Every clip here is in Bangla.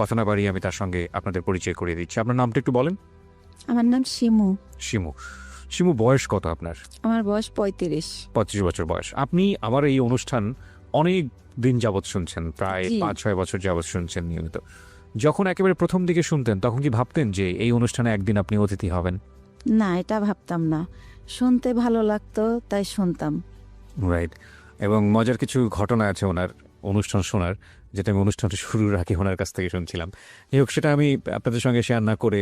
কথা না বাড়িয়ে আমি তার সঙ্গে আপনাদের পরিচয় করিয়ে দিচ্ছি। আপনার নামটা একটু বলেন। আমার নাম শিমু। শিমু। শিমু, বয়স কত আপনার? আমার বয়স 35। 25 বছর বয়স। আপনি আমার এই অনুষ্ঠান অনেক দিন যাবৎ শুনছেন, প্রায় জি। 5-6 বছর যাবৎ শুনছেন নিয়মিত। যখন একেবারে প্রথম দিকে শুনতেন তখন কি ভাবতেন যে এই অনুষ্ঠানে একদিন আপনি অতিথি হবেন? না, এটা ভাবতাম না, শুনতে ভালো লাগতো তাই শুনতাম। রাইট। এবং মজার কিছু ঘটনা আছে ওনার অনুষ্ঠান শোনার, যেটা আমি অনুষ্ঠানটা শুরুর আগে ওনার কাছ থেকে শুনছিলাম। যাই হোক, সেটা আমি আপনাদের সঙ্গে শেয়ার না করে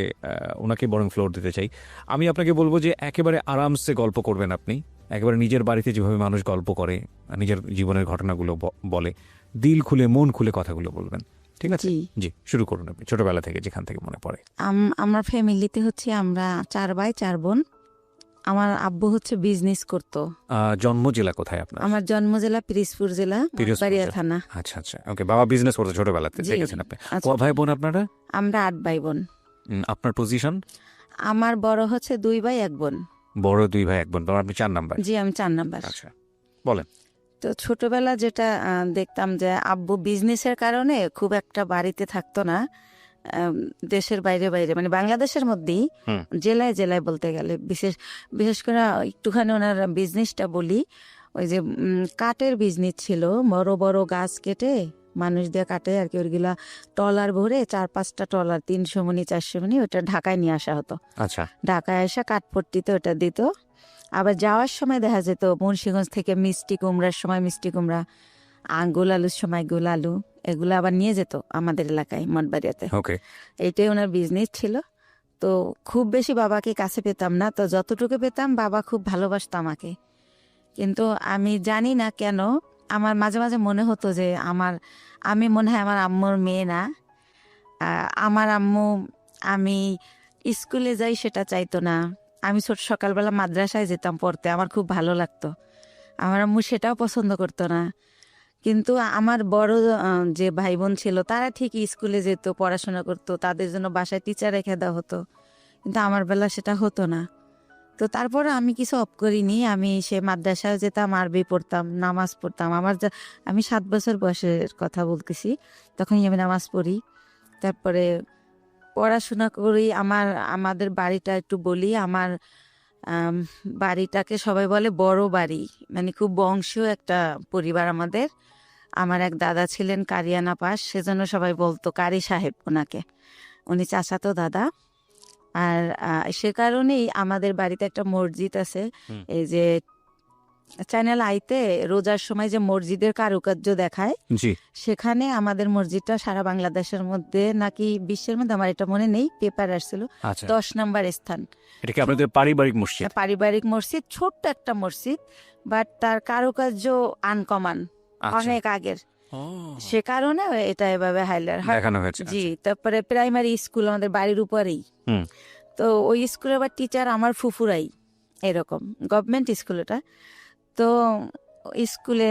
ওনাকে বরং ফ্লোর দিতে চাই। আমি আপনাকে বলবো যে একেবারে আরামসে গল্প করবেন আপনি, একেবারে নিজের বাড়িতে যেভাবে মানুষ গল্প করে, নিজের জীবনের ঘটনাগুলো বলে, দিল খুলে মন খুলে কথাগুলো বলবেন, ঠিক আছে? জি। জি, শুরু করুন আপনি ছোটবেলা থেকে, যেখান থেকে মনে পড়ে। আমার ফ্যামিলিতে হচ্ছে আমরা 4 ভাই 4 বোন। আমার আব্বু হচ্ছে বিজনেস করতো। জন্ম জেলা কোথায় আপনার? আমার জন্ম জেলা পিরিজপুর জেলা, পিরোজপুর বাড়িয়া জেলা। থানা। আচ্ছা আচ্ছা, ওকে। বাবা বিজনেস করতে ছোটবেলাতে জি। দেখেছেন আপনি। আচ্ছা। ক ভাই বোন আপনারা? আমরা 8 ভাই বোন। আপনার পজিশন? আমার বড় হচ্ছে 2 ভাই 1 বোন। বড় 2 ভাই 1 বোন, তখন আপনি 4 নাম্বার। জি, আমি 4 নাম্বার। আচ্ছা, বলেন। তো ছোটবেলা যেটা দেখতাম যে আব্বু বিজনেসের কারণে খুব একটা বাড়িতে থাকতো না। দেশের বাইরে বাইরে মানে বাংলাদেশের মধ্যেই জেলায় জেলায় বলতে গেলে বিশেষ করে একটুখানি ওনার বিজনেসটা বলি। ওই যে কাঠের বিজনেস ছিল, বড় বড় গাছ কেটে মানুষ দিয়ে কাটে আর কি, ওইগুলা ট্রলার ভরে 4-5টা ট্রলার 300 মণি 400 মণি ওটা ঢাকায় নিয়ে আসা হতো। আচ্ছা। ঢাকায় এসে কাঠপট্টিতে ওটা দিত। আবার যাওয়ার সময় দেখা যেত মুন্সিগঞ্জ থেকে মিষ্টি কুমড়ার সময় মিষ্টি কুমড়া, গোল আলুর সময় গোল আলু, এগুলো আবার নিয়ে যেত আমাদের এলাকায় মঠবাড়িয়াতে। ওকে। এইটাই ওনার বিজনেস ছিল। তো খুব বেশি বাবাকে কাছে পেতাম না, তো যতটুকু পেতাম বাবা খুব ভালোবাসতো আমাকে। কিন্তু আমি জানি না কেন আমার মাঝে মাঝে মনে হতো যে আমি মনে হয় আমার আম্মুর মেয়ে না। আমার আম্মু আমি স্কুলে যাই সেটা চাইতো না। আমি সকালবেলা মাদ্রাসায় যেতাম পড়তে, আমার খুব ভালো লাগতো। আমার আম্মু সেটাও পছন্দ করতো না। কিন্তু আমার বড় যে ভাই বোন ছিল তারা ঠিকই স্কুলে যেত, পড়াশোনা করতো, তাদের জন্য বাসায় টিচার রেখে দেওয়া হতো। কিন্তু আমার বেলা সেটা হতো না। তো তারপরে আমি কিছু অফ করিনি, আমি সে মাদ্রাসায় যেতাম, আরবি পড়তাম, নামাজ পড়তাম। আমি 7 বছর বয়সের কথা বলতেছি, তখনই আমি নামাজ পড়ি। তারপরে পড়াশোনা করি। আমাদের বাড়িটা একটু বলি, আমার বাড়িটাকে সবাই বলে বড় বাড়ি, মানে খুব বংশীয় একটা পরিবার আমাদের। আমার এক দাদা ছিলেন কারিয়ানা পাস, সেজন্য সবাই বলতো কারি সাহেব ওনাকে, উনি চাচাতো দাদা। আর সে কারণেই আমাদের বাড়িতে একটা মসজিদ আছে। এই যে চ্যানেল আইতে রোজার সময় যে মসজিদের কারুকার্য দেখায়, জি। সেখানে আমাদের মসজিদটা সারা বাংলাদেশের মধ্যে নাকি বিশ্বের মধ্যে, আমার এটা মনে নেই, পেপার আসছিল, আচ্ছা। 10 নম্বর স্থান। এটা কি আপনাদের পারিবারিক মসজিদ? পারিবারিক মসজিদ, ছোট্ট একটা মসজিদ, বাট তার কারুকার্য আনকমন, অনেক আগের। সে কারণে এটা এভাবে হাইলাইট দেখানো হয়েছে। জি। তারপরে প্রাইমারি স্কুল আমাদের বাড়ির উপরেই। তো ওই স্কুলের আবার টিচার আমার ফুফুরাই, এরকম গভর্নমেন্ট স্কুল এটা। তো স্কুলে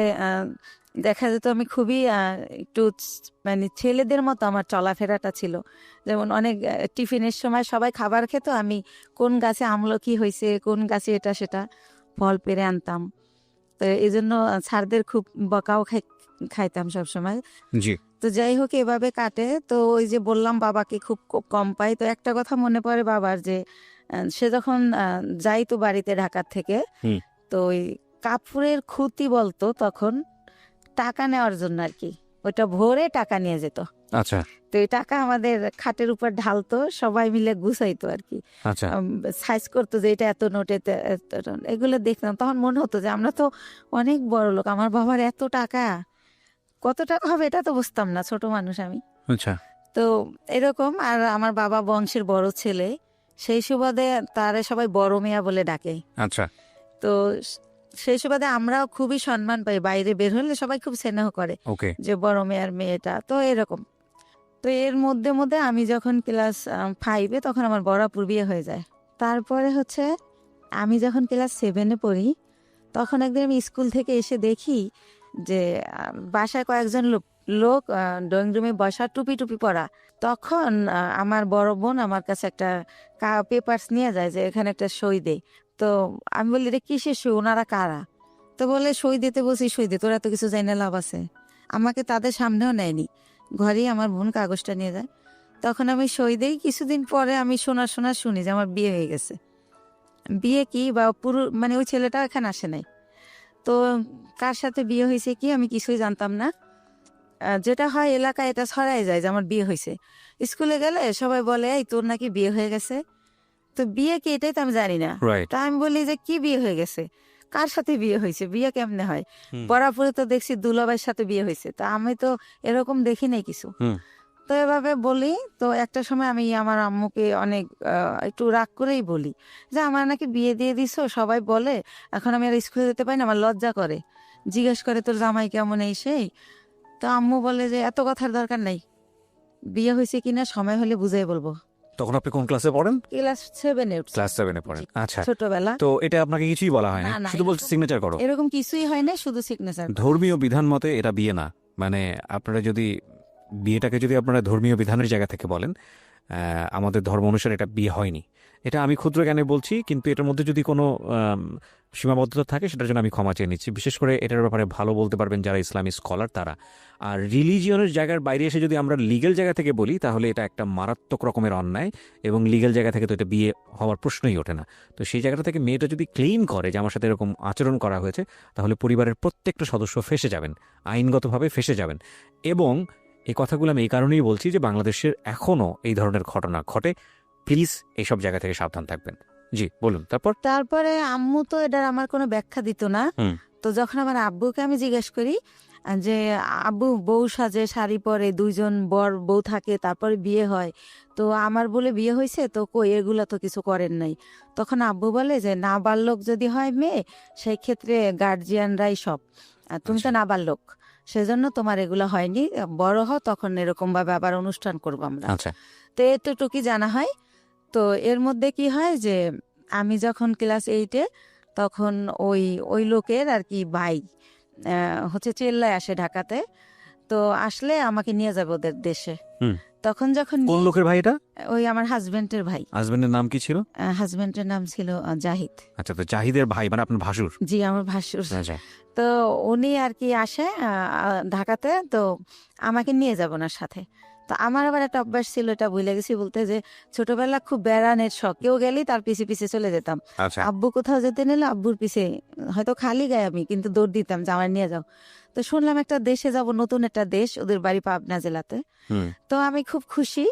দেখা যেত আমি খুবই একটু মানে ছেলেদের মতো আমার চলাফেরাটা ছিল। যেমন অনেক টিফিনের সময় সবাই খাবার খেত, আমি কোন গাছে আমলকি হয়েছে, কোন গাছে এটা সেটা ফল পেরে আনতাম। তো এই জন্য স্যারদের খুব বকাও খাইতাম সবসময়। জি। তো যাই হোক, এভাবে কাটে। তো ওই যে বললাম বাবাকে খুব কম পাই, তো একটা কথা মনে পড়ে বাবার, যে সে যখন যাইতো বাড়িতে ঢাকার থেকে, তো ওই কাপড়ের খুঁতি বলতো তখন, টাকা নেওয়ার জন্য আর কি, ওইটা ভরে টাকা নিয়ে যেত। আচ্ছা। তো এই টাকা আমাদের খাটের উপর ঢালতো, সবাই মিলে গুছাইতো আর কি। আচ্ছা। সাইজ করতো যে এটা এত নোট, এত এগুলো দেখতাম, তখন মনে হতো যে আমরা তো অনেক বড় লোক, আমার বাবার এত টাকা, কত টাকা হবে এটা তো বুঝতাম না, ছোট মানুষ আমি। আচ্ছা। তো এরকম। আর আমার বাবা বংশের বড় ছেলে, সেই সুবাদে তারে সবাই বড় মিয়া বলে ডাকে। আচ্ছা। তো সেই সুবাদে আমরাও খুবই সম্মান পাই, বাইরে বের হলে সবাই খুব স্নেহ করে যে বড় মেয়ের মেয়েটা। তো এরকম। তো এর মধ্যে মধ্যে আমি যখন ক্লাস 5-এ, তখন আমার বড়াপুর বিয়ে হয়ে যায়। তারপরে হচ্ছে আমি যখন ক্লাস 7-এ পড়ি, তখন একদিন আমি স্কুল থেকে এসে দেখি যে বাসায় কয়েকজন লোক ড্রয়িং রুমে বসা, টুপি টুপি পরা। তখন আমার বড় বোন আমার কাছে একটা পেপারস নিয়ে যায় যে এখানে একটা সই দে। তো আমি বলি, রে কিসের সই, ওনারা কারা? তো বলে, সই দিতে বলছি, সই দে, তোরা তো কিছু জানি না, লাভ আছে। আমাকে তাদের সামনেও নেয়নি, ঘরেই আমার বোন কাগজটা নিয়ে যায়। তখন আমি সই দেই, কিছুদিন পরে আমি শুনি যে আমার বিয়ে হয়ে গেছে। বিয়ে কি বা পুরো মানে ওই ছেলেটা এখানে আসে নাই। তো কার সাথে বিয়ে হয়েছে কি আমি কিছুই জানতাম না। যেটা হয় এলাকায় এটা ছড়াই যায় যে আমার বিয়ে হয়েছে। স্কুলে গেলে সবাই বলে এই তোর নাকি বিয়ে হয়ে গেছে। তো বিয়ে কি এটাই তো আমি জানি না। রাইট। তা আমি বলি যে কি বিয়ে হয়ে গেছে, কার সাথে বিয়ে হয়েছে, বিয়ে কেমনে হয়? হুম। পরাপরে তো দেখছি দুলাভাইয়ের সাথে বিয়ে হয়েছে, তা আমি তো এরকম দেখি নাই কিছু। হুম। তো এভাবে বলি। তো একটা সময় আমি আমার আম্মুকে অনেক একটু রাগ করেই বলি যে আমার নাকি বিয়ে দিয়ে দিছো, সবাই বলে এখন আমি আর স্কুলে যেতে পারি না, আমার লজ্জা করে, জিজ্ঞেস করে তোর জামাই কেমন এই সেই। তো আম্মু বলে যে এত কথার দরকার নাই, বিয়ে হয়েছে কিনা সময় হলে বুঝাই বলবো। তখন আপনি কোন ক্লাসে পড়েন? ক্লাস 7-এ উঠছি। ক্লাস 7-এ পড়েন। জি, আচ্ছা। ছোটবেলা। তো এটা আপনাকে কিছুই বলা হয় না, না, না, শুধু বলছে এরকম- সিগনেচার করো। এরকম কিছুই হয় না, শুধু সিগনেচার। ধর্মীয় বিধান মতে এটা বিয়ে না। মানে আপনারা যদি বিয়েটাকে যদি আপনারা ধর্মীয় বিধানের জায়গা থেকে বলেন, আমাদের ধর্ম অনুসারে এটা বিয়ে হয়নি। এটা আমি ক্ষুদ্র জ্ঞানে বলছি, কিন্তু এটার মধ্যে যদি কোনো সীমাবদ্ধতা থাকে সেটার জন্য আমি ক্ষমা চেয়ে নিচ্ছি। বিশেষ করে এটার ব্যাপারে ভালো বলতে পারবেন যারা ইসলামী স্কলার তারা। আর রিলিজিয়নের জায়গার বাইরে এসে যদি আমরা লিগ্যাল জায়গা থেকে বলি তাহলে এটা একটা মারাত্মক রকমের অন্যায়, এবং লিগ্যাল জায়গা থেকে তো এটা বিয়ে হওয়ার প্রশ্নই ওঠে না। তো সেই জায়গাটা থেকে মেয়েটা যদি ক্লেইম করে যে আমার সাথে এরকম আচরণ করা হয়েছে, তাহলে পরিবারের প্রত্যেকটা সদস্য ফেঁসে যাবেন, আইনগতভাবে ফেঁসে যাবেন। এবং এই কথাগুলো আমি এই কারণেই বলছি যে বাংলাদেশের এখনও এই ধরনের ঘটনা ঘটে। প্লিজ এইসব জায়গা থেকে সাবধান থাকবেন। জি বলুন। তারপরে আম্মু তো এটার আমার কোনো ব্যাখ্যা দিত না। হুম। তো যখন আমার আব্বুকে আমি জিজ্ঞেস করি যে আব্বু বউ সাজে, শাড়ি পরে, দুইজন বর বউ থাকে, তারপরে বিয়ে হয়, তো আমার বলে বিয়ে হয়েছে, তো কই এগুলা তো কিছু করেন নাই। তখন আব্বু বলে যে নাবালক যদি হয় মেয়ে, সেই ক্ষেত্রে গার্জিয়ানরাই সব, আর তুমি তো আচ্ছা। নাবালক, সেজন্য তোমার এগুলো হয়নি, বড় হও তখন এরকম ভাবে আবার অনুষ্ঠান করবো আমরা। আচ্ছা। তো এতটুকুই জানা হয়। তো এর মধ্যে কি হয় যে আমি যখন ক্লাস 8-এ, তখন ওই ওই লোকের আর কি ভাই হচ্ছে চেল্লায় আসে ঢাকাতে। তো আসলে আমাকে নিয়ে যাবে ওদের দেশে। হুম। তখন যখন কোন লোকের ভাই এটা? ওই আমার হাজবেন্ডের ভাই। হাজবেন্ডের নাম কি ছিল? হাজবেন্ডের নাম ছিল জাহিদ। আচ্ছা, তো জাহিদের ভাই মানে আপনার ভাসুর? জি, আমার ভাসুর। আচ্ছা। তো উনি আর কি আসে ঢাকাতে, তো আমাকে নিয়ে যাব ওনার সাথে। তো আমার আবার একটা অভ্যাস ছিল, এটা ভুলে গেছি বলতে, যে ছোটবেলা খুব বেড়ানোর শখ, কেউ গেলেই তার পিছে পিছে চলে যেতাম। আচ্ছা। আব্বু কোথাও যেতে নিলে আব্বুর পিছে, হয়তো খালি গায়ে আমি, কিন্তু দৌড় দিতাম যে আমার নিয়ে যাও। তো শুনলাম একটা দেশে যাব, নতুন একটা দেশ, ওদের বাড়ি পাবনা জেলাতে। হুম। তো আমি খুব খুশি,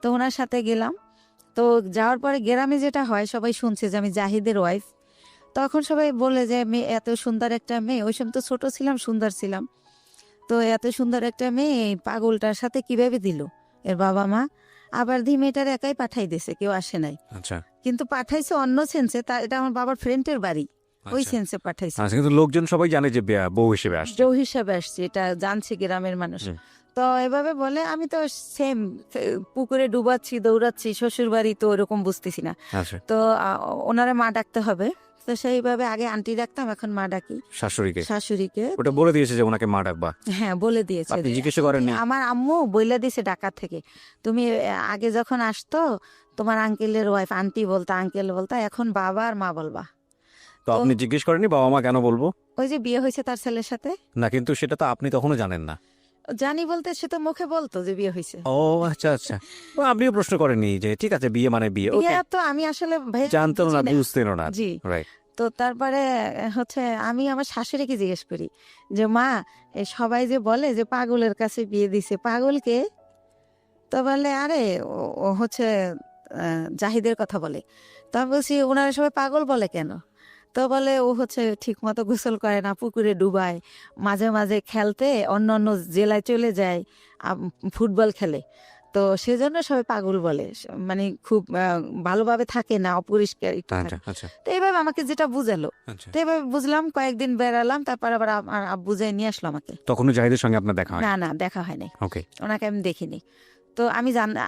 তো ওনার সাথে গেলাম। তো যাওয়ার পরে গ্রামে যেটা হয়, সবাই শুনছে যে আমি জাহিদের ওয়াইফ। তখন সবাই বলে যে মেয়ে, এত সুন্দর একটা মেয়ে, ওই সময় তো ছোট ছিলাম, সুন্দর ছিলাম, তো এত সুন্দর একটা মেয়ে এই পাগলটার সাথে কিভাবে দিল এর বাবা মা। আবার মেয়েটার একাই পাঠাই দিয়েছে, কেউ আসে নাই, আচ্ছা। কিন্তু পাঠাইছে অন্য সেন্সে, তা এটা আমার বাবার ফ্রেন্ডের বাড়ি, ওই আচ্ছা। সেন্সে পাঠাইছে। আচ্ছা, কিন্তু লোকজন সবাই জানে যে বউ হিসেবে আসছে। বউ হিসাবে আসছে, এটা জানছে গ্রামের মানুষ। হুম। তো এভাবে বলে, আমি তো সেম পুকুরে ডুবাচ্ছি, দৌড়াচ্ছি, শ্বশুর বাড়ি তো ওরকম বুঝতেছি না। আচ্ছা। তো ওনারে মা ডাকতে হবে, তো সেইভাবে আগে আন্টি ডাকতাম, এখন মা ডাকি, শাশুড়িকে? শাশুড়িকে। ওটা বলে দিয়েছে যে ওনাকে মা ডাকবা? হ্যাঁ, বলে দিয়েছে। আপনি জিজ্ঞেস করেননি? আমার আম্মু বইলা দিয়েছে ঢাকা থেকে, তুমি আগে যখন আসতো তোমার আঙ্কেলের ওয়াইফ আন্টি বলতা, আঙ্কেল বলতা, এখন বাবা আর মা বলবা। তো আপনি জিজ্ঞেস করেননি বাবা মা কেন বলবো? ওই যে বিয়ে হয়েছে তার ছেলের সাথে। না, কিন্তু সেটা তো আপনি তখনও জানেন না। জানি বলতে সে তো মুখে বলতো যে বিয়ে হয়েছে। ও আচ্ছা আচ্ছা। ও, আপনিও প্রশ্ন করেননি যে ঠিক আছে বিয়ে মানে বিয়ে? ওকে। বিয়ে তো আমি আসলে জানতেন না, বুঝি না। বুঝতেন না। জি। রাইট। তো তারপরে হচ্ছে আমি আমার শাশুড়িকে জিজ্ঞেস করি যে মা, এ সবাই যে বলে যে পাগলের কাছে বিয়ে দিছে, পাগলকে? তো বলে আরে ও হচ্ছে জাহিদের কথা বলে। তো আমি বলছি ওনারা সবাই পাগল বলে কেন? তো বলে ও হচ্ছে ঠিক মতো গোসল করে না, পুকুরে ডুবায়, মাঝে মাঝে খেলতে অন্য অন্য জেলায় চলে যায়, ফুটবল খেলে, তো সেজন্য সবাই পাগল বলে, মানে খুব ভালোভাবে থাকে না, অপরিষ্কার একটু আচ্ছা থাকে। আচ্ছা তো এইভাবে আমাকে যেটা বুঝালো, আচ্ছা। তো এইভাবে বুঝলাম, কয়েকদিন বেড়ালাম, তারপর আবার আমার আব্বু যাই নিয়ে আসলো আমাকে। তখনও জাহিদের সঙ্গে আপনার দেখা হয়? না না, দেখা হয়নি, ওকে। ওনাকে আমি দেখিনি। তো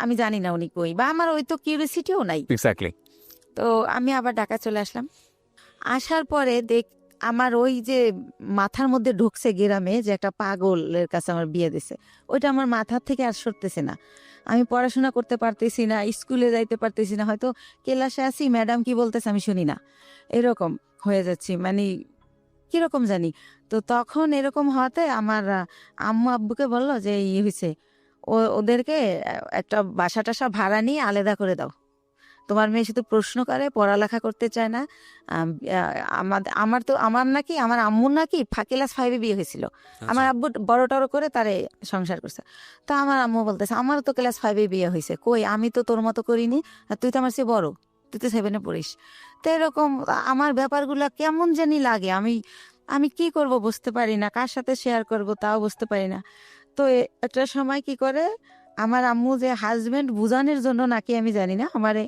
আমি জানি না উনি কই, বা আমার ওই তো কিউরিসিটিও নাই। এক্স্যাক্টলি। তো আমি আবার ঢাকা চলে আসলাম। আসার পরে আমার ওই যে মাথার মধ্যে ঢুকছে গ্রামে যে একটা পাগলের কাছে আমার বিয়ে দিছে, ওইটা আমার মাথার থেকে আর সরতেছে না। আমি পড়াশোনা করতে পারতেছি না, স্কুলে যাইতে পারতেছি না, হয়তো ক্লাসে আছি, ম্যাডাম কি বলতেছে আমি শুনি না, এরকম হয়ে যাচ্ছি, মানে কিরকম জানি। তো তখন এরকম হওয়াতে আমার আম্মু আব্বুকে বললো যে ইয়ে হয়েছে, ওদেরকে একটা বাসা টাসা ভাড়া নিয়ে আলাদা করে দাও। তোমার মেয়ে শুধু প্রশ্ন করে, পড়ালেখা করতে চায় না। আমার নাকি আমার আম্মুর নাকি ক্লাস 5-এ বিয়ে হয়েছিল। আমার আব্বু বড় টড় করে তারে সংসার করছে। তো আমার আম্মু বলতেছে আমারও তো ক্লাস 5-এ বিয়ে হয়েছে, কই আমি তো তোর মতো করিনি, আর তুই তো আমার চেয়ে বড়, তুই তো 7-এ পড়িস। তো এরকম আমার ব্যাপারগুলো কেমন জানি লাগে। আমি কি করব বুঝতে পারি না, কার সাথে শেয়ার করব তাও বুঝতে পারি না। তো একটা সময় কি করে আমার আম্মু যে হাজবেন্ড বুঝানোর জন্য নাকি আমি জানি না আমারে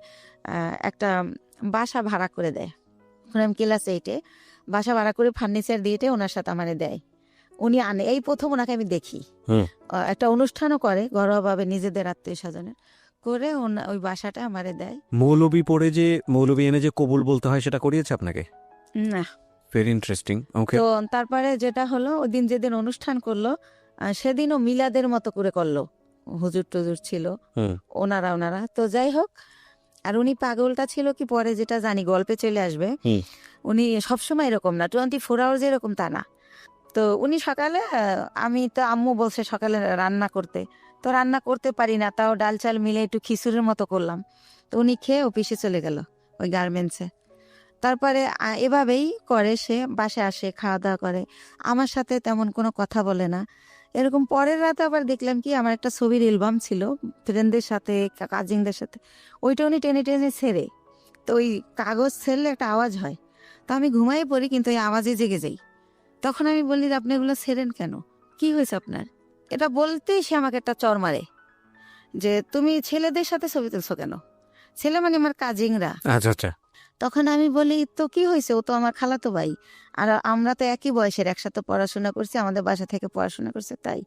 একটা বাসা ভাড়া করে দেয়। আমি ক্লাস 8-এ বাসা ভাড়া করে ফার্নিচার দিয়ে ওনার সাথে আমারে দেয়। উনি আনে, এই প্রথম ওনাকে আমি দেখি। একটা অনুষ্ঠানও করে ঘরোয়াভাবে নিজেদের আত্মীয় স্বজনের করে, ওই বাসাটা আমারে দেয়। মৌলবি পড়ে যে মৌলবি এনে যে কবুল বলতে হয় সেটা করিয়েছে আপনাকে? না। Very interesting. ওকে। তো তারপরে যেটা হলো, ওই দিন যেদিন অনুষ্ঠান করলো সেদিনও মিলাদের মতো করে করলো, হুজুর টুজুর ছিল ওনারা। তো যাই হোক, আর উনি পাগলটা ছিল কি পরে যেটা জানি গল্পে চলে আসবে, উনি সবসময় এরকম না, 24 আওয়ার্স এরকম তা না। তো উনি সকালে আমি তো আম্মু বলছে সকালে রান্না করতে, তো রান্না করতে পারি না, তাও ডাল চাল মিলে একটু খিচুড়ির মতো করলাম। তো উনি খেয়ে অফিসে চলে গেল ওই গার্মেন্টসে। তারপরে এভাবেই করে, সে বাসায় আসে, খাওয়া দাওয়া করে, আমার সাথে তেমন কোনো কথা বলে না। এরকম পরের রাতে আবার দেখলাম কি আমার একটা ছবির অ্যালবাম ছিল ফ্রেন্ডদের সাথে, কাজিনদের সাথে, ওইটা উনি টেনে টেনে ছেড়ে, তো ওই কাগজ ছেড়লে একটা আওয়াজ হয়, তো আমি ঘুমাই পড়ি কিন্তু ওই আওয়াজে জেগে যাই। তখন আমি বলি যে আপনি এগুলো ছেড়েন কেন, কি হয়েছে আপনার? এটা বলতেই সে আমাকে একটা চর মারে যে তুমি ছেলেদের সাথে ছবি তুলছো কেন, ছেলে মানে আমার কাজিনরা। আচ্ছা আচ্ছা। তখন আমি বলি তো কি হয়েছে, ও তো আমার খালাতো ভাই, আর আমরা তো একই বয়সের, একসাথে পড়াশোনা করছি, আমাদের বাসা থেকে পড়াশোনা করছে, তাই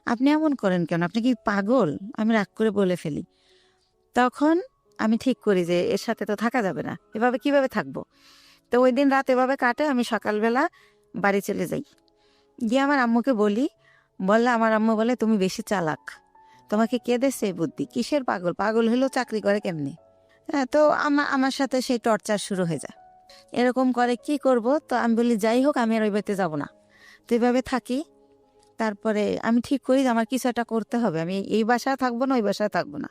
আপনি এমন করেন কেন, আপনি কি পাগল? আমি রাগ করে বলে ফেলি। তখন আমি ঠিক করি যে এর সাথে তো থাকা যাবে না, এভাবে কিভাবে থাকবো। তো ওই দিন রাত এভাবে কাটে, আমি সকালবেলা বাড়ি চলে যাই, গিয়ে আমার আম্মুকে বললে আমার আম্মু বলে তুমি বেশি চালাক, তোমাকে কে দেছে এই বুদ্ধি, কিসের পাগল, পাগল হলেও চাকরি করে কেমনি। হ্যাঁ, তো আমার সাথে সেই টর্চার শুরু হয়ে যায়, এরকম করে, কি করব। তো আমি বলি যাই হোক আমি আর ওই বাড়িতে যাবো না, তো এইভাবে থাকি। তারপরে আমি ঠিক করি যে আমার কিছু একটা করতে হবে, আমি এই বাসায় থাকবো না, ওই বাসায় থাকবো না।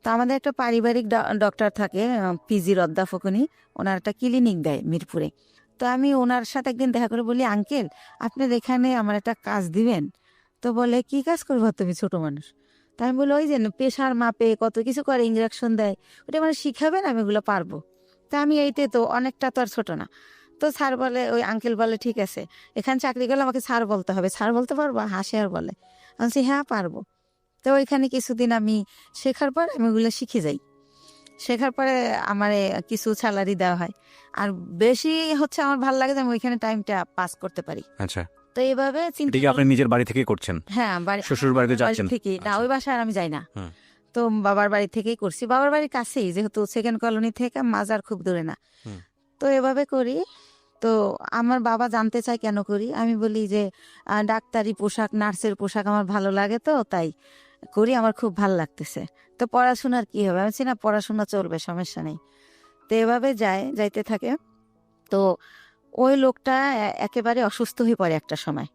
তো আমাদের একটা পারিবারিক ডক্টর থাকে, পিজির অধ্যাপক, উনি ওনার একটা ক্লিনিক দেয় মিরপুরে। তো আমি ওনার সাথে একদিন দেখা করে বলি আঙ্কেল আপনার এখানে আমার একটা কাজ দিবেন। তো বলে কি কাজ করবো তুমি, ছোট মানুষ। তাই আমি বলি ওই যে প্রেশার মাপে কত কিছু করে, ইঞ্জেকশন দেয়, ওটা মানে শিখাবেন, আমি এগুলো পারবো। তা আমি এইতে তো অনেকটা তো আর ছোট না। তো স্যার বলে, ওই আঙ্কেল বলে ঠিক আছে, এখানে চাকরি করলে আমাকে স্যার বলতে হবে, স্যার বলতে পারবো? হাসে আর বলে। আমি বলছি হ্যাঁ পারবো। তো ওইখানে কিছুদিন আমি শেখার পর আমি ওগুলো শিখে যাই। শেখার পরে আমার কিছু স্যালারি দেওয়া হয়, আর বেশি হচ্ছে আমার ভালো লাগে যে আমি ওইখানে টাইমটা পাস করতে পারি। আচ্ছা, তো এইভাবে চিন্তা এটিকে আপনি নিজের বাড়ি থেকে করছেন? হ্যাঁ, শ্বশুর বাড়িতে যাচ্ছেন থেকে না, আচ্ছা। ওই বাসায় আর আমি যাই না। তো বাবার বাড়ি থেকেই করছি, বাবার বাড়ির কাছেই, যেহেতু সেকেন্ড কলোনি থেকে মাজার খুব দূরে না। তো এভাবে করি। তো আমার বাবা জানতে চায় কেন করি, আমি বলি যে ডাক্তারি পোশাক, নার্সের পোশাক আমার ভালো লাগে, তো তাই করি, আমার খুব ভালো লাগতেছে। তো পড়াশোনার কি হবে, আমি বলছি না পড়াশোনা চলবে, সমস্যা নেই। তো এভাবে যাইতে থাকে। তো ওই লোকটা একেবারে অসুস্থ হয়ে পড়ে একটা সময়,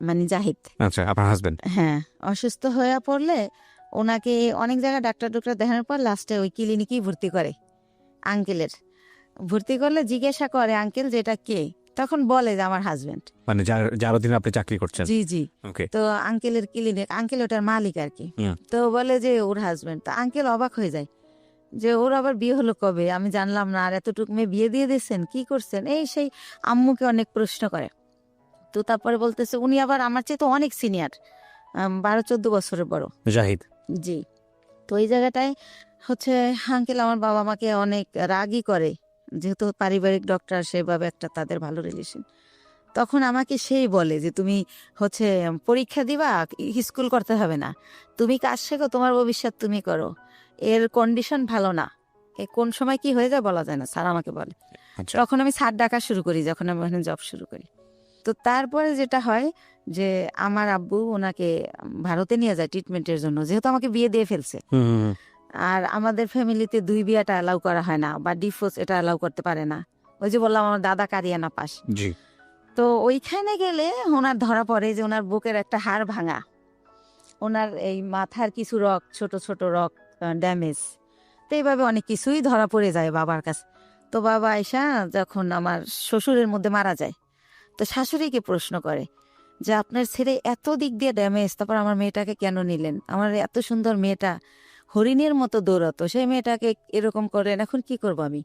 মানে জাহিদ। আচ্ছা, আপনার হাজবেন্ড? হ্যাঁ, অসুস্থ হয়ে পড়লে ওনাকে অনেক জায়গায় ডাক্তার দেখানোর পর লাস্টে ওই ক্লিনিকেই ভর্তি করে আঙ্কেলের। ভর্তি করলে জিজ্ঞাসা করে আঙ্কেল যে এটা কে, তখন বলে যে আমার হাজবেন্ড, মানে যার অধীনে আপনি চাকরি করছেন? জি জি। ওকে। তো আঙ্কেলের ক্লিনিক, আঙ্কেল ওটার মালিক আর কি। তো বলে যে ওর হাজবেন্ড। তো আঙ্কেল অবাক হয়ে যায় যে ওর আবার বিয়ে হলো কবে, আমি জানলাম না, আর এতটুকু মেয়ে বিয়ে দিয়ে দিয়েছেন, কি করছেন, এই সেই আম্মুকে অনেক প্রশ্ন করে। তো তারপরে বলতেছে উনি আবার আমার চেয়ে তো অনেক সিনিয়র, 12-14 বছরের বড় জাহিদ। জি। তো এই জায়গাটায় হচ্ছে আঙ্কেল আমার বাবা মাকে অনেক রাগই করে, যেহেতু পারিবারিক ডক্টর, সেভাবে একটা তাদের ভালো রিলেশন। তখন আমাকে সেই বলে যে তুমি হচ্ছে পরীক্ষা দিবা, স্কুল করতে হবে না, তুমি কাজ শেখো, তোমার ভবিষ্যৎ তুমি করো, এর কন্ডিশন ভালো না, এ কোন সময় কি হয়ে যায় বলা যায় না, স্যার আমাকে বলে। তখন আমি স্যার ডাকা শুরু করি যখন আমি ওখানে জব শুরু করি। তো তারপরে যেটা হয় যে আমার আব্বু ওনাকে ভারতে নিয়ে যায় ট্রিটমেন্টের জন্য, যেহেতু আমাকে বিয়ে দিয়ে ফেলছে। আর আমাদের ফ্যামিলিতে 2 বিয়াটা অ্যালাউ করা হয় না, বা ডিভোর্স এটা অ্যালাউ করতে পারে না। ওই যে বললাম আমার দাদা কারিয়ানা পাস। জি। তো ওইখানে গেলে ওনার ধরা পড়ে যে ওনার বুকের একটা হাড় ভাঙা, ওনার এই মাথার কিছু রক, ছোট ছোট রক ড্যামেজ। তো এইভাবে অনেক কিছুই ধরা পড়ে যায় বাবার কাছে। তো বাবা আয়সা যখন আমার শ্বশুরের মধ্যে মারা যায়, তো শাশুড়িকে প্রশ্ন করে যে আপনার ছেলে এত দিক দিয়ে ড্যামেজ, তারপর আমার মেয়েটাকে কেন নিলেন? আমার এত সুন্দর মেয়েটা হরিণের মতো দৌড়াতো, সেই মেয়েটাকে এরকম করেন, এখন কি করবো আমি?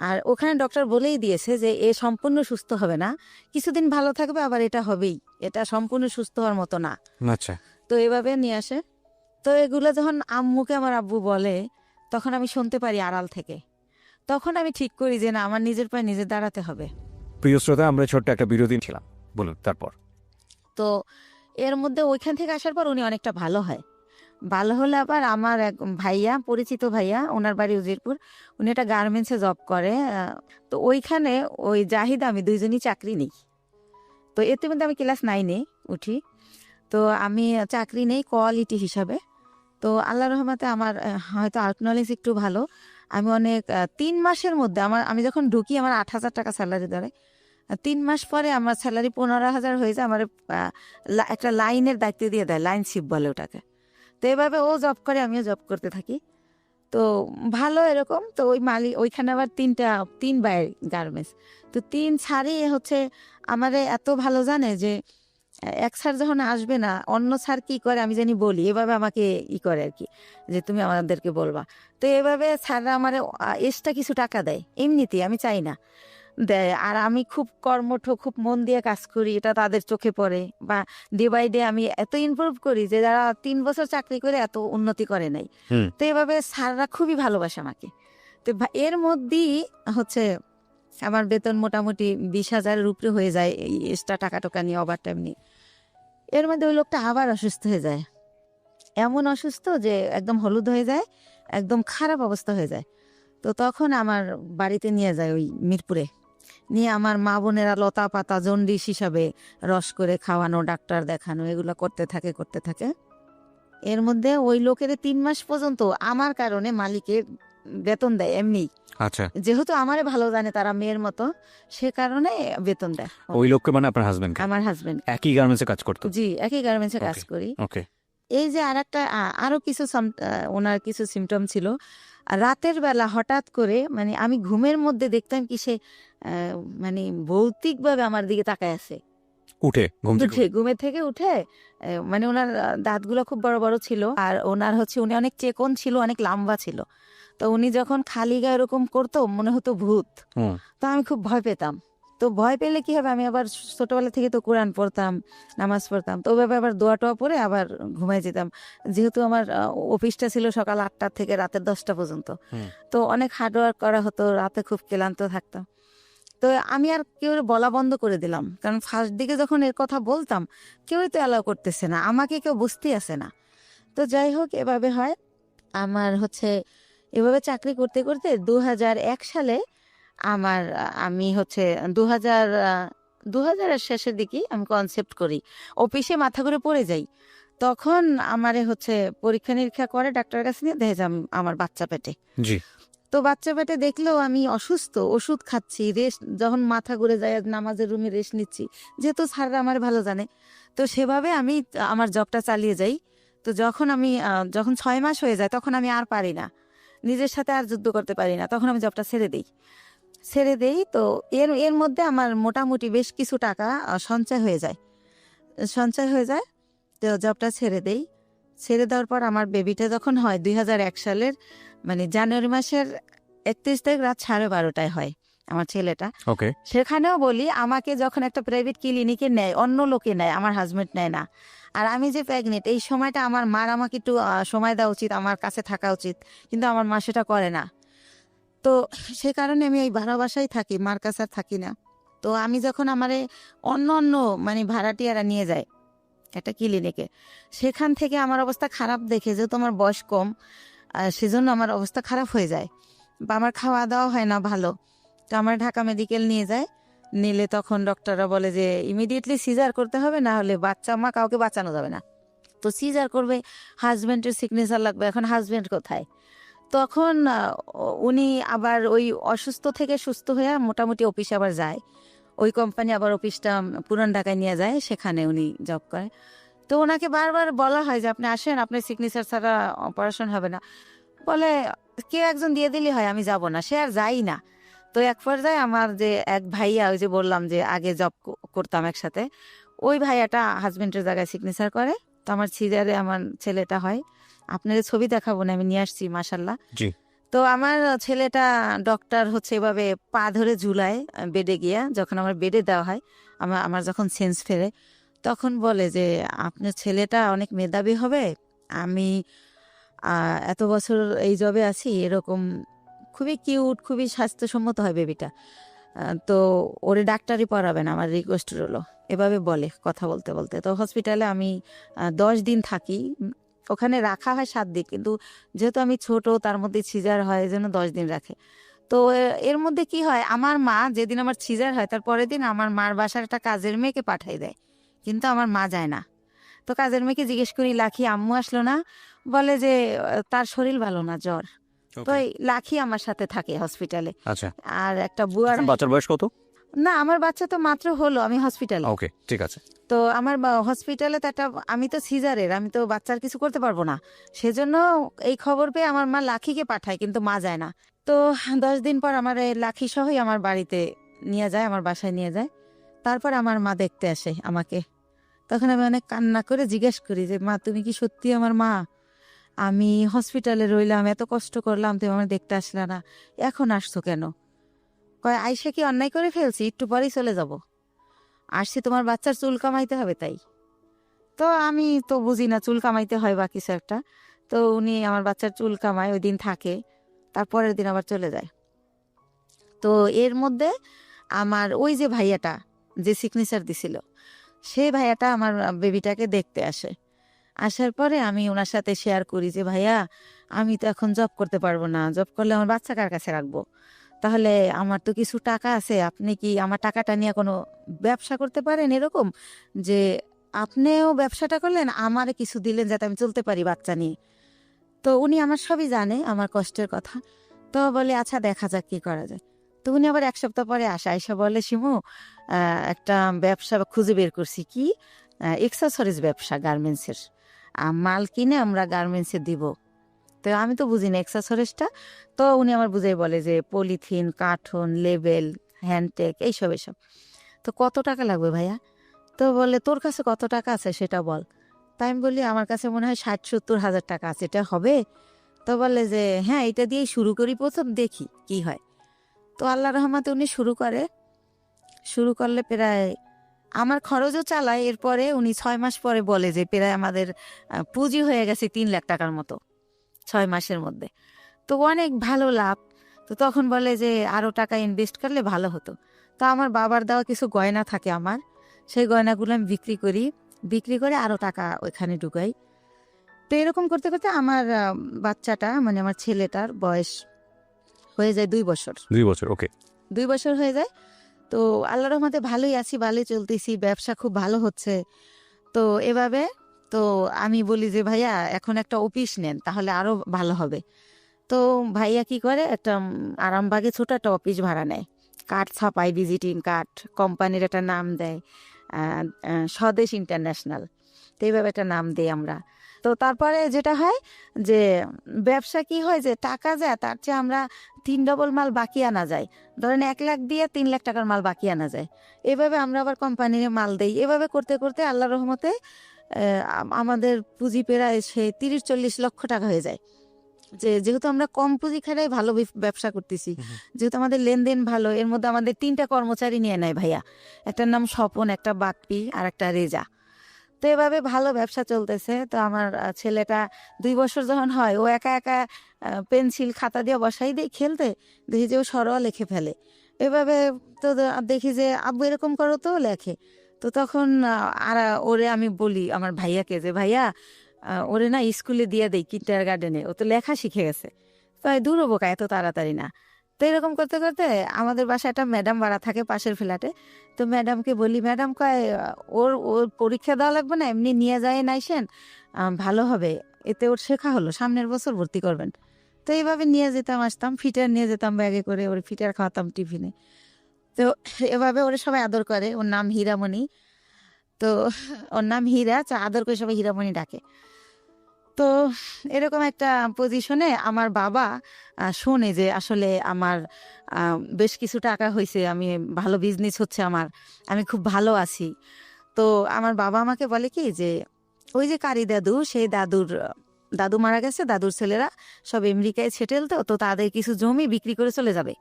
আর ওখানে ডক্টর বলেই দিয়েছে যে এ সম্পূর্ণ সুস্থ হবে না, কিছুদিন ভালো থাকবে, আবার এটা হবেই, এটা সম্পূর্ণ সুস্থ হওয়ার মতো না। আচ্ছা, তো এভাবে নিয়ে আসে। তো এগুলো যখন আম্মুকে আমার আব্বু বলে, তখন আমি শুনতে পারি আড়াল থেকে। তখন আমি ঠিক করি যে না, আমার নিজের পায়ে নিজে দাঁড়াতে হবে। প্রিয় শ্রোতা, আমরা ছোট্ট একটা বিরতি ছিলাম, বলুন তারপর। তো এর মধ্যে ওইখান থেকে আসার পর উনি অনেকটা ভালো হয়। ভালো হলে আবার আমার এক ভাইয়া, পরিচিত ভাইয়া, ওনার বাড়ি উজিরপুর, উনি একটা গার্মেন্টসে জব করে। তো ওইখানে ওই জাহিদা আমি দুইজনই চাকরি নেই। তো এতে মধ্যে আমি ক্লাস 9-এ উঠি। তো আমি চাকরি নেই কোয়ালিটি হিসাবে। তো আল্লাহ রহমতে আমার হয়তো আর্ট নলেজ একটু ভালো। আমি অনেক 3 মাসের মধ্যে আমি যখন ঢুকি আমার 8,000 টাকা স্যালারি ধরে। 3 মাস পরে আমার স্যালারি 15,000 হয়ে যায়। আমার একটা লাইনের দায়িত্ব দিয়ে দেয়, লাইন শিপ বলে ওটাকে। তো এভাবে ও জব করে, আমিও জব করতে থাকি। তো ভালো এরকম। তো ওই মালিক ওইখানে আবার 3 ভাইয়ের গার্মেন্টস। তো 3 ছাড়ই হচ্ছে আমারে এত ভালো জানে যে এক স্যার যখন আসবে না, অন্য স্যার কি করে আমি জানি বলি, এভাবে আমাকে করে আর কি, যে তুমি আমাদেরকে বলবা। তো এভাবে স্যাররা আমার এক্সট্রা কিছু টাকা দেয়, এমনিতেই, আমি চাই না, দেয়। আর আমি খুব কর্মঠ, খুব মন দিয়ে কাজ করি, এটা তাদের চোখে পড়ে। বা ডে বাই ডে আমি এত ইমপ্রুভ করি যে যারা 3 বছর চাকরি করে এত উন্নতি করে নাই। তো এভাবে স্যাররা খুবই ভালোবাসে আমাকে। তো এর মধ্যেই হচ্ছে আমার বেতন মোটামুটি 20,000-এর উপরে হয়ে যায়, এই এক্সট্রা টাকা টোকা নিয়ে, ওভার টাইম নিয়ে। এর মধ্যে ওই লোকটা আবার অসুস্থ হয়ে যায়, এমন অসুস্থ যে একদম হলুদ হয়ে যায়, একদম খারাপ অবস্থা হয়ে যায়। তো তখন আমার বাড়িতে নিয়ে যায়, ওই মিরপুরে নিয়ে আমার মা বোনেরা লতা পাতা জন্ডিস হিসাবে রস করে খাওয়ানো, ডাক্তার দেখানো, এগুলো করতে থাকে। এর মধ্যে ওই লোকের 3 মাস পর্যন্ত আমার কারণে মালিকের বেতন দেয় এমনি। আচ্ছা, যেহেতু আমারে ভালো জানে তারা মেয়ের মতো, সে কারণে বেতন দেয়। ওই লোককে মানে আপনার হাজবেন্ড? আমার হাজবেন্ড একই গার্মেন্টসে কাজ করতো? জি, একই গার্মেন্টসে কাজ করি। ওকে। এই যে আরেকটা আরো কিছু ওনার কিছু সিমটম ছিল। রাতের বেলা হঠাৎ করে, মানে আমি ঘুমের মধ্যে দেখতাম কি সে মানে ভৌতিকভাবে আমার দিকে তাকায় আছে। উঠে ঘুমের থেকে উঠে, মানে ওনার দাঁতগুলো খুব বড় বড় ছিল, আর ওনার হচ্ছে উনি অনেক চেকন ছিল, অনেক লম্বা ছিল। তো উনি যখন খালি গায়ে এরকম করতো, মনে হতো ভূত। তো আমি খুব ভয় পেতাম। তো ভয় পেলে কি হবে, আমি আবার ছোটবেলা থেকে তো কোরআন পড়তাম, নামাজ পড়তাম, তো ওইভাবে আবার দোয়া টোয়া পরে আবার ঘুমাই যেতাম। যেহেতু আমার অফিসটা ছিল সকাল 8টা থেকে রাতের 10টা পর্যন্ত, তো অনেক হার্ডওয়ার্ক করা হতো, রাতে খুব ক্লান্ত থাকতাম। তো আমি আর কেউ বলা বন্ধ করে দিলাম, কারণ ফার্স্ট দিকে যখন এর কথা বলতাম কেউই তো অ্যালাউ করতেছে না, আমাকে কেউ বুঝতেই আসে না। তো যাই হোক, এভাবে হয় আমার হচ্ছে। এভাবে চাকরি করতে করতে 2001 সালে আমি হচ্ছে 2000-এর শেষের দিকে আমি কনসেপ্ট করি, অফিসে মাথা ঘুরে পড়ে যাই। তখন আমারে হচ্ছে পরীক্ষা নিরীক্ষা করে ডাক্তারের কাছে নিয়ে দেখে যে আমার বাচ্চা পেটে। জি। তো বাচ্চা পেটে দেখলেও আমি অসুস্থ, ওষুধ খাচ্ছি, রেস্ট, যখন মাথা ঘুরে যায় নামাজের রুমে রেস্ট নিচ্ছি, যেহেতু স্যাররা আমার ভালো জানে। তো সেভাবে আমি আমার জবটা চালিয়ে যাই। তো যখন 6 মাস হয়ে যায়, তখন আমি আর পারি না, নিজের সাথে আর যুদ্ধ করতে পারি না, তখন আমি জবটা ছেড়ে দেই। তো এর মধ্যে আমার মোটামুটি বেশ কিছু টাকা সঞ্চয় হয়ে যায়। তো জবটা ছেড়ে দেওয়ার পর আমার বেবিটা যখন হয় 2001 সালের মানে জানুয়ারি মাসের 31 তারিখ রাত 12:30টায় হয় আমার ছেলেটা। ওকে। সেখানেও বলি, আমাকে যখন একটা প্রাইভেট ক্লিনিকে নেয়, অন্য লোকে নেয়, আমার হাজবেন্ড নেয় না। আর আমি যে প্রেগনেন্ট, এই সময়টা আমার মার আমাকে একটু সময় দেওয়া উচিত, আমার কাছে থাকা উচিত, কিন্তু আমার মা সেটা করে না। তো সে কারণে আমি এই ভাড়া বাসায় থাকি, মার কাছে আর থাকি না। তো আমি যখন আমারে অন্য মানে ভাড়াটিয়ারা নিয়ে যায় একটা ক্লিনিকে, সেখান থেকে আমার অবস্থা খারাপ দেখে, যেহেতু আমার বয়স কম, সেজন্য আমার অবস্থা খারাপ হয়ে যায়, বা আমার খাওয়া দাওয়া হয় না ভালো। তো আমার ঢাকা মেডিকেল নিলে তখন ডক্টররা বলে যে ইমিডিয়েটলি সিজার করতে হবে, না হলে মা কাউকে বাঁচানো যাবে না। তো সিজার করবে, হাজব্যান্ডের সিগনেচার লাগবে। এখন হাজব্যান্ড কোথায়? তখন উনি আবার ওই অসুস্থ থেকে সুস্থ হয়ে মোটামুটি অফিসে আবার যায়, ওই কোম্পানি আবার অফিসটা পুরান ঢাকায় নিয়ে যায়, সেখানে উনি জব করে। তো তো ওনাকে বারবার বলা হয় যে আপনি আসেন, আপনার সিগনেচার ছাড়া অপারেশন হবে না। বলে কে একজন দিয়ে দিলে হয়, আমি যাব না, সে আর যাই না। তো এক পর্যায়ে আমার যে এক ভাইয়া, ওই যে বললাম যে আগে জব করতাম একসাথে, ওই ভাইয়াটা হাজবেন্ডের জায়গায় সিগনেচার করে। তো আমার সিজারে আমার ছেলেটা হয়। আপনার ছবি দেখাবো না, আমি নিয়ে আসছি মাশাল্লাহ। জি। তো আমার ছেলেটা, ডক্টর হচ্ছে এভাবে পা ধরে ঝুলায় বেডে গিয়া, যখন আমার বেডে দেওয়া হয়, আমার আমার যখন সেন্স ফেরে, তখন বলে যে আপনার ছেলেটা অনেক মেধাবী হবে। আমি এত বছর এই জবে আছি, এরকম খুবই কিউট, খুবই স্বাস্থ্যসম্মত হয় বেবিটা। তো ওরে ডাক্তারি পড়াবেন, আমার রিকোয়েস্ট রইলো। এভাবে বলে কথা বলতে বলতে। তো হসপিটালে আমি 10 দিন থাকি। ওখানে রাখা হয় 7 দিন, কিন্তু যেহেতু আমি ছোট, তার মধ্যে সিজার হয়, এই জন্য 10 দিন রাখে। তো এর মধ্যে কি হয়, আমার মা যেদিন আমার সিজার হয় তার পরের দিন আমার মার বাসার একটা কাজের মেয়েকে পাঠাই দেয়, কিন্তু আমার মা যায় না। তো কাজের মেয়েকে জিজ্ঞেস করি, লাখি আম্মু আসলো না? বলে যে তার শরীর ভালো না, জ্বর। তো এই লাখি আমার সাথে থাকে হসপিটালে। আচ্ছা, আর একটা বুয়ার, বাচ্চার বয়স কত? না আমার বাচ্চা তো মাত্র হলো, আমি হসপিটালে। ওকে, ঠিক আছে। তো আমার হসপিটালে তো একটা, আমি তো সিজারের, আমি তো বাচ্চার কিছু করতে পারবো না। সেজন্য এই খবর পেয়ে আমার মা লাখিকে পাঠায়, কিন্তু মা যায় না। তো 10 দিন পর আমার এই লাখি সহই আমার বাড়িতে নিয়ে যায়, আমার বাসায় নিয়ে যায়। তারপর আমার মা দেখতে আসে আমাকে। তখন আমি অনেক কান্না করে জিজ্ঞেস করি যে মা, তুমি কি সত্যি আমার মা? আমি হসপিটালে রইলাম, এত কষ্ট করলাম, তুমি আমার দেখতে আসলে না, এখন আসছো কেন? কয় আইসা কি অন্যায় করে ফেলছি, একটু পরেই চলে যাব, আসছি তোমার বাচ্চার চুল কামাইতে হবে তাই। তো আমি তো বুঝি না চুল কামাইতে হয় বা কিছু একটা। তো উনি আমার বাচ্চার চুল কামায়, ওই দিন থাকে, তারপরের দিন আবার চলে যায়। তো এর মধ্যে আমার ওই যে ভাইয়াটা যে সিগনেচার দিছিল, সেই ভাইয়াটা আমার বেবিটাকে দেখতে আসে। আসার পরে আমি ওনার সাথে শেয়ার করি যে ভাইয়া, আমি তো এখন জব করতে পারবো না, জব করলে আমার বাচ্চা কার কাছে রাখবো? তাহলে আমার তো কিছু টাকা আছে, আপনি কি আমার টাকাটা নিয়ে কোনো ব্যবসা করতে পারেন এরকম, যে আপনিও ব্যবসাটা করলেন, আমারে কিছু দিলেন যাতে আমি চলতে পারি বাচ্চা নিয়ে। তো উনি আমার সবই জানে, আমার কষ্টের কথা। তো বলে আচ্ছা দেখা যাক কি করা যায়। তো উনি আবার 1 সপ্তাহ পরে আয়সা বলে, শিমু একটা ব্যবসা খুঁজে বের করছি। কি? এক্সেসরিজ ব্যবসা, গার্মেন্টসের মাল কিনে আমরা গার্মেন্টসে দিব। তো আমি তো বুঝি না এক্সেসরিজটা। তো উনি আমার বুঝাই বলে যে পলিথিন, কার্টন, লেবেল, হ্যান্ডটেক, এইসব এসব। তো কত টাকা লাগবে ভাইয়া? তো বলে তোর কাছে কত টাকা আছে সেটা বল। তাই আমি বলি আমার কাছে মনে হয় 60-70 হাজার টাকা আছে, এটা হবে? তো বলে যে হ্যাঁ, এটা দিয়েই শুরু করি, প্রথম দেখি কি হয়। তো আল্লাহ রহমতে উনি শুরু করলে প্রায় আমার খরচও চালায়। এরপরে উনি 6 মাস পরে বলে যে প্রায় আমাদের পুঁজি হয়ে গেছে 3 লাখ টাকার মতো 6 মাসের মধ্যে। তো অনেক ভালো লাভ। তো তখন বলে যে আরো টাকা ইনভেস্ট করলে ভালো হতো। তো আমার বাবার দেওয়া কিছু গয়না থাকে আমার, সেই গয়নাগুলো আমি বিক্রি করে আরো টাকা ওইখানে ঢুকাই। তো এরকম করতে করতে আমার বাচ্চাটা, মানে আমার ছেলেটার বয়স হয়ে যায় 2 বছর। 2 বছর, ওকে। 2 বছর হয়ে যায়। তো আল্লাহর রহমতে ভালোই আছি, ভালোই চলতেছি, ব্যবসা খুব ভালো হচ্ছে। তো এভাবে, তো আমি বলি যে ভাইয়া এখন একটা অফিস নেন, তাহলে আরো ভালো হবে। তো ভাইয়া কি করে, একটা আরামবাগে ছোট একটা অফিস ভাড়া নেয়, কার্ড ছাপায়, ভিজিটিং কার্ড, কোম্পানির একটা নাম দেয়, স্বদেশ ইন্টারন্যাশনাল। তো এইভাবে একটা নাম দিই আমরা। তো তারপরে যেটা হয় যে ব্যবসা কি হয়, যে টাকা যায় তার চেয়ে আমরা 3 ডবল মাল বাকি আনা যায়। ধরেন 1 লাখ দিয়ে 3 লাখ টাকার মাল বাকি আনা যায়। এভাবে আমরা আবার কোম্পানির মাল দেই। এভাবে করতে করতে আল্লাহর রহমতে আমাদের পুঁজি প্রায় সে 30-40 লক্ষ টাকা হয়ে যায়। যেহেতু আমরা কম পুঁজি খাটাই ভালো ব্যবসা করতেছি, যেহেতু আমাদের লেনদেন ভালো, এর মধ্যে আমাদের 3টা কর্মচারী নিয়ে নেয় ভাইয়া। একটার নাম স্বপন, একটা বাপ্পি, আর একটা রেজা। তো এভাবে ভালো ব্যবসা চলতেছে। তো আমার ছেলেটা 2 বছর যখন হয়, ও একা একা পেন্সিল খাতা দিয়ে বসাই দিয়ে খেলতে, দেখি যে ও সরল লিখে ফেলে এভাবে। তো দেখি যে আব্বু এরকম করো, তো লেখে। তো তখন আর ওরে আমি বলি আমার ভাইয়াকে যে ভাইয়া, ওরে না স্কুলে দিয়ে দেই, কিন্ডার গার্ডেনে, ও তো লেখা শিখে গেছে। তাই দূর হবো কা, এত তাড়াতাড়ি না। তো এরকম করতে করতে আমাদের বাসায় একটা ম্যাডাম ভাড়া থাকে পাশের ফ্ল্যাটে। তো ম্যাডামকে বলি, ম্যাডাম কয় ওর ওর পরীক্ষা দেওয়া লাগবে না, এমনি নিয়ে যায় নাইসেন, ভালো হবে, এতে ওর শেখা হলো, সামনের বছর ভর্তি করবেন। তো এইভাবে নিয়ে যেতাম, আসতাম, ফিটার নিয়ে যেতাম ব্যাগে করে, ওর ফিটার খাওয়াতাম টিফিনে। তো এভাবে ওরে সবাই আদর করে, ওর নাম হীরামণি। তো ওর নাম হীরা, আদর করে সবাই হীরামণি ডাকে। তো এরকম একটা পজিশনে আমার বাবা শোনে যে আসলে আমার বেশ কিছু টাকা হয়েছে, আমি ভালো বিজনেস হচ্ছে আমার, আমি খুব ভালো আছি। তো আমার বাবা আমাকে বলে কি যে ওই যে কারি দাদু, সেই দাদু মারা গেছে, দাদুর ছেলেরা সব আমেরিকায় সেটেল, তো তাদের কিছু জমি বিক্রি করে চলে যাবে,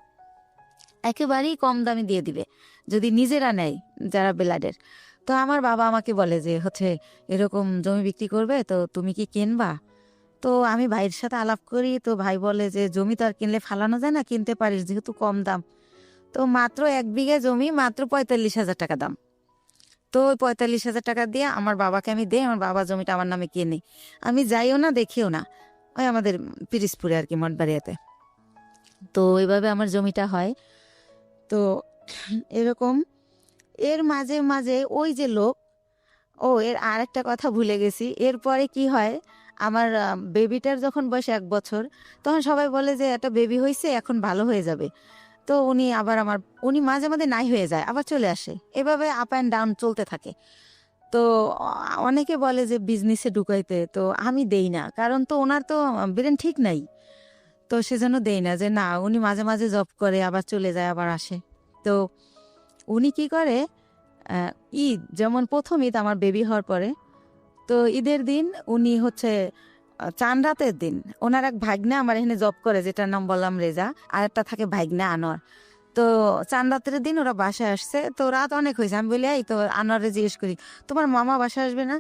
একেবারেই কম দামে দিয়ে দিবে যদি নিজেরা নেয় যারা বেলাডের। তো আমার বাবা আমাকে বলে যে হচ্ছে এরকম জমি বিক্রি করবে, তো তুমি কি কিনবা? তো আমি ভাইয়ের সাথে আলাপ করি, তো ভাই বলে যে জমি তো আর কিনলে ফালানো যায় না, কিনতে পারিস যেহেতু কম দাম। তো মাত্র 1 বিঘা জমি মাত্র 45,000 টাকা দাম। তো ওই 45,000 টাকা দিয়ে আমার বাবাকে আমি দেই, আমার বাবা জমিটা আমার নামে কিনে। আমি যাইও না, দেখিও না, ওই আমাদের পিরিজপুরে আর কি, মঠবাড়িয়াতে। তো এইভাবে আমার জমিটা হয়। তো এরকম এর মাঝে মাঝে ওই যে লোক, এর আরেকটা কথা ভুলে গেছি, এরপরে কি হয়, আমার বেবিটার যখন বয়স 1 বছর, তখন সবাই বলে যে একটা বেবি হয়েছে, এখন ভালো হয়ে যাবে। তো উনি মাঝে মাঝে নাই হয়ে যায়, আবার চলে আসে, এভাবে আপ অ্যান্ড ডাউন চলতে থাকে। তো অনেকে বলে যে বিজনেসে ঢুকাইতে, তো আমি দেই না, কারণ তো ওনার তো ব্রেন ঠিক নাই। তো সেজন্য দেই না, যে না, উনি মাঝে মাঝে জব করে, আবার চলে যায়, আবার আসে। তো উনি কি করে, ঈদ যেমন প্রথম ঈদ আমার বেবি হওয়ার পরে, তো ঈদের দিন উনি হচ্ছে চাঁদ রাতের দিন, ওনার এক ভাগ্নে আমার এখানে জব করে, যেটার নাম বললাম রেজা, আর একটা থাকে ভাগ্নে আনোয়ার। তো চাঁদ রাতের দিন ওরা বাসায় আসছে, তো রাত অনেক হয়েছে, আমি বলি এই তো আনোয়ারে জিজ্ঞেস করি তোমার মামা বাসায় আসবে না?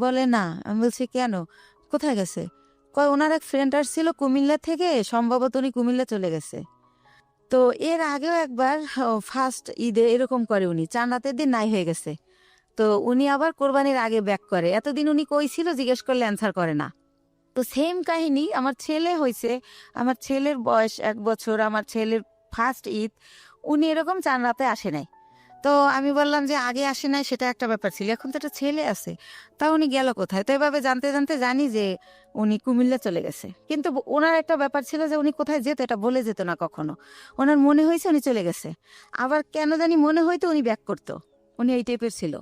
বলে না। আমি বলছি কেন, কোথায় গেছে? কয় ওনার এক ফ্রেন্ড আসছিল কুমিল্লা থেকে, সম্ভবত উনি কুমিল্লা চলে গেছে। তো এর আগেও একবার ফার্স্ট ঈদে এরকম করে, উনি চাঁদ রাতের দিন নাই হয়ে গেছে। তো উনি আবার কোরবানির আগে ব্যাক করে, এতদিন উনি কই ছিল জিজ্ঞেস করলে অ্যান্সার করে না। তো সেম কাহিনী আমার ছেলে হয়েছে, আমার ছেলের বয়স 1 বছর, আমার ছেলের ফার্স্ট ঈদ উনি এরকম চাঁদ রাতে আসে নাই। তো আমি বললাম যে আগে আসে নাই সেটা একটা ব্যাপার ছিল, এখন তো একটা ছেলে আছে, তা উনি গেল কোথায়? তো এভাবে জানতে জানতে জানি যে উনি কুমিল্লা চলে গেছে। কিন্তু ওনার একটা ব্যাপার ছিল যে উনি কোথায় যেত এটা বলে যেত না কখনো, ওনার মনে হয়েছে উনি চলে গেছে, আবার কেন জানি মনে হয়তো উনি ব্যাক করতো, উনি এই টাইপের ছিল।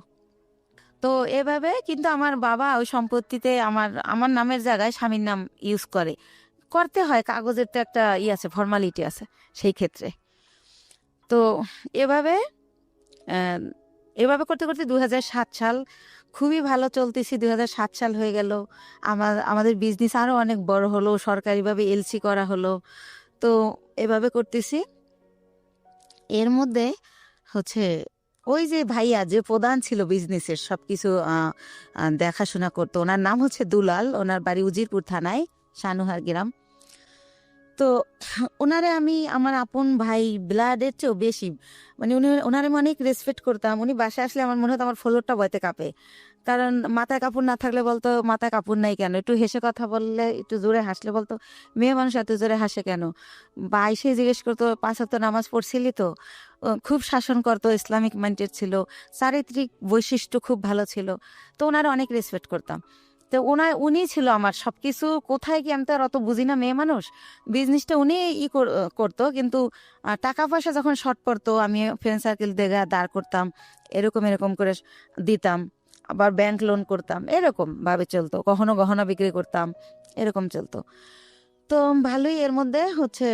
তো এভাবে কিন্তু আমার বাবা ওই সম্পত্তিতে আমার আমার নামের জায়গায় স্বামীর নাম ইউজ করতে হয়, কাগজের তো একটা আছে, ফর্মালিটি আছে সেই ক্ষেত্রে। তো এভাবে আহ, এভাবে করতে করতে 2007 সাল খুবই ভালো চলতেছি, 2007 সাল হয়ে গেল, আমাদের বিজনেস আরো অনেক বড় হলো, সরকারিভাবে এলসি করা হলো। তো এভাবে করতেছি, এর মধ্যে হচ্ছে ওই যে ভাইয়া যে প্রধান ছিল বিজনেসের সবকিছু দেখাশোনা করতো, ওনার নাম হচ্ছে দুলাল, ওনার বাড়ি উজিরপুর থানায়, সানুহার গ্রাম। তো ওনারে আমি আমার আপন ভাই, ব্লাডের চেয়েও বেশি, মানে ওনারে আমি অনেক রেসপেক্ট করতাম। উনি বাসায় আসলে আমার মনে হতো আমার ফ্লোরটা বইতে কাঁপে, কারণ মাথায় কাপড় না থাকলে বলতো মাথায় কাপড় নাই কেন, একটু হেসে কথা বললে, একটু জোরে হাসলে বলতো মেয়ে মানুষ এত জোরে হাসে কেন, বা এসে জিজ্ঞেস করতো 5 ওয়াক্ত নামাজ পড়ছিলি তো। খুব শাসন করতো, ইসলামিক মাইন্ডেড ছিল, চারিত্রিক বৈশিষ্ট্য খুব ভালো ছিল। তো ওনারা অনেক রেসপেক্ট করতাম। তো উনি ছিল আমার সবকিছু, কোথায় কি আমি তো আর অত বুঝি না, মেয়ে মানুষ, বিজনেসটা উনি করতো। কিন্তু টাকা পয়সা যখন শর্ট পড়তো আমি ফ্রেন্ড সার্কেল থেকে দাঁড় করতাম, এরকম এরকম করে দিতাম, আবার ব্যাংক লোন করতাম, এরকম ভাবে চলতো, কখনো গহনা বিক্রি করতাম, এরকম চলতো। তো ভালোই। এর মধ্যে হচ্ছে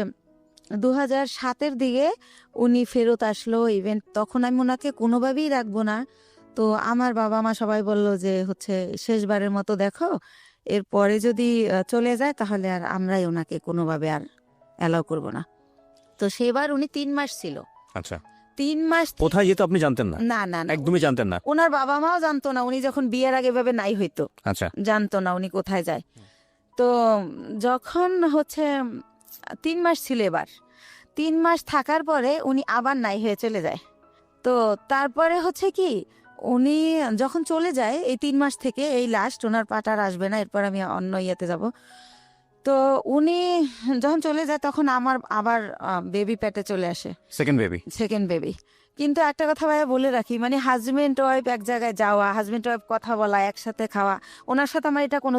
2007-এর দিকে উনি ফেরত আসলো ইভেন্ট, তখন আমি ওনাকে কোনোভাবেই রাখবো না। তো আমার বাবা মা সবাই বলল যে হচ্ছে শেষবারের মতো দেখো, এরপরে যদি চলে যায় তাহলে আর আমরাই ওনাকে কোনোভাবে আর অ্যালাউ করব না। তো সেবার উনি 3 মাস ছিল। আচ্ছা, 3 মাস কোথায় যেত আপনি জানতেন না? না না না, একদমই জানতেন না? ওনার বাবা মাও জানতো না, উনি যখন বিয়ের আগে ভাবে নাই হইতো, আচ্ছা, জানতো না উনি কোথায় যায়। তো যখন হচ্ছে 3 মাস ছিল, এবার 3 মাস থাকার পরে উনি আবার নাই হয়ে চলে যায়। তো তারপরে হচ্ছে কি, উনি যখন চলে যায় এই 3 মাস থেকে এই লাস্ট, ওনার পাটার আসবে না, এরপর আমি অন্য ইয়েতে যাব। তো উনি যখন চলে যায় তখন আমার আবার বেবি পেটে চলে আসে, সেকেন্ড বেবি। কিন্তু একটা কথা ভাইয়া বলে রাখি, মানে হাজবেন্ড ওয়াইফ এক জায়গায় যাওয়া, হাজবেন্ড ওয়াইফ কথা বলা, একসাথে খাওয়া, ওনার সাথে আমার এটা কোনো